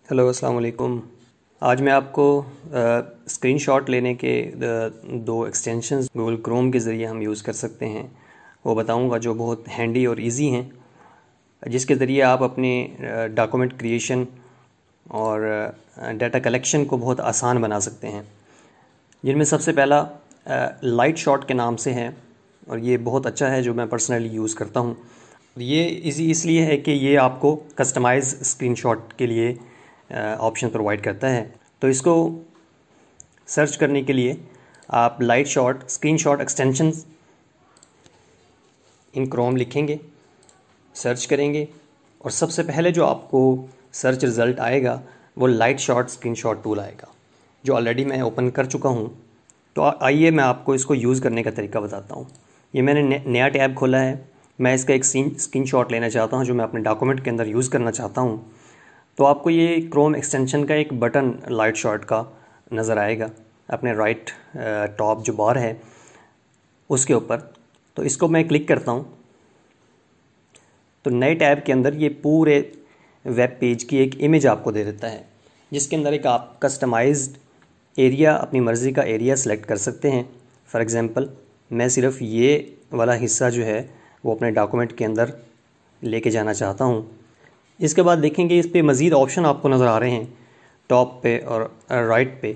Hello अस्सलाम वालेकुम। आज मैं आपको स्क्रीनशॉट लेने के दो एक्सटेंशंस गूगल क्रोम के ज़रिए हम यूज़ कर सकते हैं वो बताऊंगा, जो बहुत हैंडी और इजी हैं, जिसके ज़रिए आप अपने डॉक्यूमेंट क्रिएशन और डाटा कलेक्शन को बहुत आसान बना सकते हैं। जिनमें सबसे पहला लाइट शॉट के नाम से है और ये बहुत अच्छा है, जो मैं पर्सनली यूज़ करता हूँ। ये इजी इसलिए है कि ये आपको कस्टमाइज़ स्क्रीनशॉट के लिए ऑप्शन प्रोवाइड करता है। तो इसको सर्च करने के लिए आप लाइट शॉट स्क्रीनशॉट एक्सटेंशंस इन क्रोम लिखेंगे, सर्च करेंगे और सबसे पहले जो आपको सर्च रिज़ल्ट आएगा वो लाइट शॉट स्क्रीनशॉट टूल आएगा, जो ऑलरेडी मैं ओपन कर चुका हूँ। तो आइए मैं आपको इसको यूज़ करने का तरीका बताता हूँ। ये मैंने नया टैब खोला है। मैं इसका एक स्क्रीनशॉट लेना चाहता हूँ जो मैं अपने डॉक्यूमेंट के अंदर यूज़ करना चाहता हूँ। तो आपको ये क्रोम एक्सटेंशन का एक बटन लाइट शॉट का नज़र आएगा अपने राइट टॉप जो बार है उसके ऊपर। तो इसको मैं क्लिक करता हूँ तो नए टैब के अंदर ये पूरे वेब पेज की एक इमेज आपको दे देता है, जिसके अंदर एक आप कस्टमाइज्ड एरिया, अपनी मर्ज़ी का एरिया सेलेक्ट कर सकते हैं। फॉर एग्ज़ाम्पल मैं सिर्फ ये वाला हिस्सा जो है वो अपने डॉक्यूमेंट के अंदर लेके जाना चाहता हूँ। इसके बाद देखेंगे इस पे मज़ीद ऑप्शन आपको नज़र आ रहे हैं टॉप पे और राइट पे।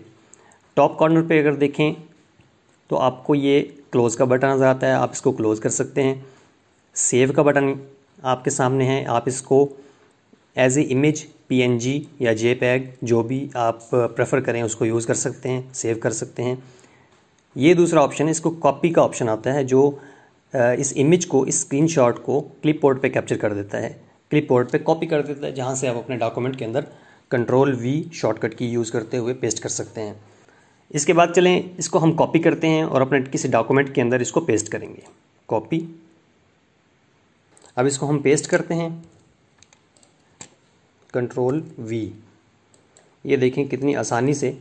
टॉप कॉर्नर पे अगर देखें तो आपको ये क्लोज़ का बटन नज़र आता है, आप इसको क्लोज़ कर सकते हैं। सेव का बटन आपके सामने है, आप इसको एज ए इमेज PNG या JPEG जो भी आप प्रेफर करें उसको यूज़ कर सकते हैं, सेव कर सकते हैं। ये दूसरा ऑप्शन है, इसको कॉपी का ऑप्शन आता है, जो इस इमेज को, इस स्क्रीनशॉट को क्लिपबोर्ड पे कैप्चर कर देता है, क्लिपबोर्ड पे कॉपी कर देता है, जहाँ से आप अपने डॉक्यूमेंट के अंदर Ctrl+V शॉर्टकट की यूज़ करते हुए पेस्ट कर सकते हैं। इसके बाद चलें इसको हम कॉपी करते हैं और अपने किसी डॉक्यूमेंट के अंदर इसको पेस्ट करेंगे। कॉपी, अब इसको हम पेस्ट करते हैं, Ctrl+V। ये देखें कितनी आसानी से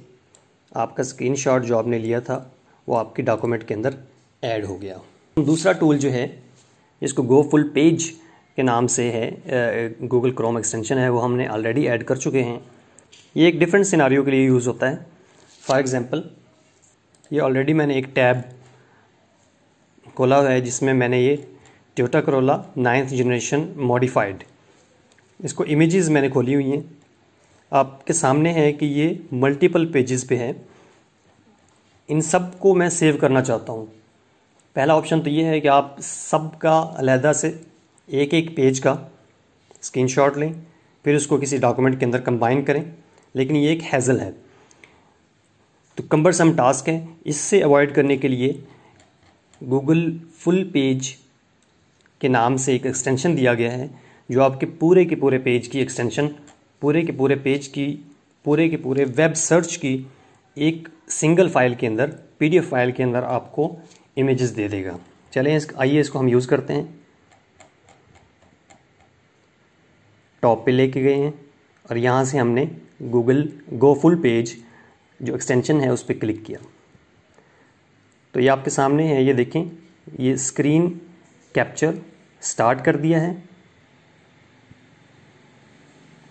आपका स्क्रीनशॉट जो आपने लिया था वो आपके डॉक्यूमेंट के अंदर ऐड हो गया। दूसरा टूल जो है इसको गो फुल पेज के नाम से है, गूगल क्रोम एक्सटेंशन है, वो हमने ऑलरेडी ऐड कर चुके हैं। ये एक डिफरेंट सिनारियो के लिए यूज़ होता है। फॉर एग्ज़ाम्पल ये ऑलरेडी मैंने एक टैब खोला हुआ है जिसमें मैंने ये Toyota Corolla 9th generation modified, इसको इमेजेस मैंने खोली हुई हैं। आपके सामने है कि ये मल्टीपल पेजेस पे है, इन सब को मैं सेव करना चाहता हूँ। पहला ऑप्शन तो ये है कि आप सबका अलहदा से एक एक पेज का स्क्रीनशॉट लें, फिर उसको किसी डॉक्यूमेंट के अंदर कंबाइन करें, लेकिन ये एक हैज़ल है तो कम्बरसम टास्क है। इससे अवॉइड करने के लिए गूगल फुल पेज के नाम से एक एक्सटेंशन दिया गया है, जो आपके पूरे के पूरे पेज की एक्सटेंशन, पूरे के पूरे पेज की, पूरे के पूरे वेब सर्च की एक सिंगल फाइल के अंदर, PDF फाइल के अंदर आपको इमेजेस दे देगा। चलें आइए इसको हम यूज़ करते हैं। टॉप पे लेके गए हैं और यहाँ से हमने गूगल गो फुल पेज जो एक्सटेंशन है उस पर क्लिक किया तो ये आपके सामने है। ये देखें, ये स्क्रीन कैप्चर स्टार्ट कर दिया है।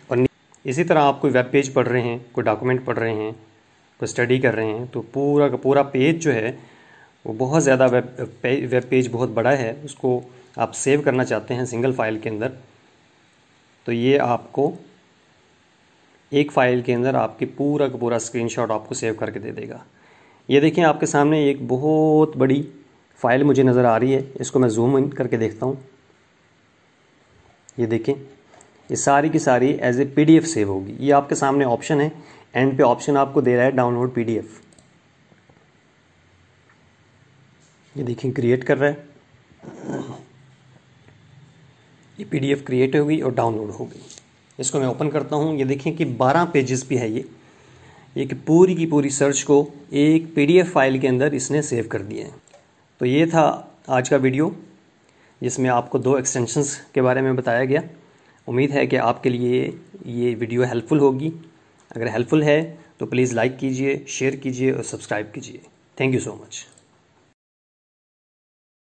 और इसी तरह आप कोई वेब पेज पढ़ रहे हैं, कोई डॉक्यूमेंट पढ़ रहे हैं, कोई स्टडी कर रहे हैं, तो पूरा का पूरा पेज जो है वो बहुत ज़्यादा वेब पेज बहुत बड़ा है, उसको आप सेव करना चाहते हैं सिंगल फाइल के अंदर, तो ये आपको एक फ़ाइल के अंदर आपके पूरा का पूरा स्क्रीनशॉट आपको सेव करके दे देगा। ये देखें आपके सामने एक बहुत बड़ी फ़ाइल मुझे नज़र आ रही है, इसको मैं जूम इन करके देखता हूँ। ये देखें, ये सारी की सारी एज ए PDF सेव होगी। ये आपके सामने ऑप्शन है, एंड पे ऑप्शन आपको दे रहा है डाउनलोड PDF। ये देखें क्रिएट कर रहा है, ये PDF क्रिएट हो गई और डाउनलोड हो गई। इसको मैं ओपन करता हूँ। ये देखें कि 12 पेजेस पे है ये कि पूरी की पूरी सर्च को एक PDF फाइल के अंदर इसने सेव कर दिया है। तो ये था आज का वीडियो, जिसमें आपको दो एक्सटेंशंस के बारे में बताया गया। उम्मीद है कि आपके लिए ये वीडियो हेल्पफुल होगी। अगर हेल्पफुल है तो प्लीज़ लाइक कीजिए, शेयर कीजिए और सब्सक्राइब कीजिए। Thank you so much.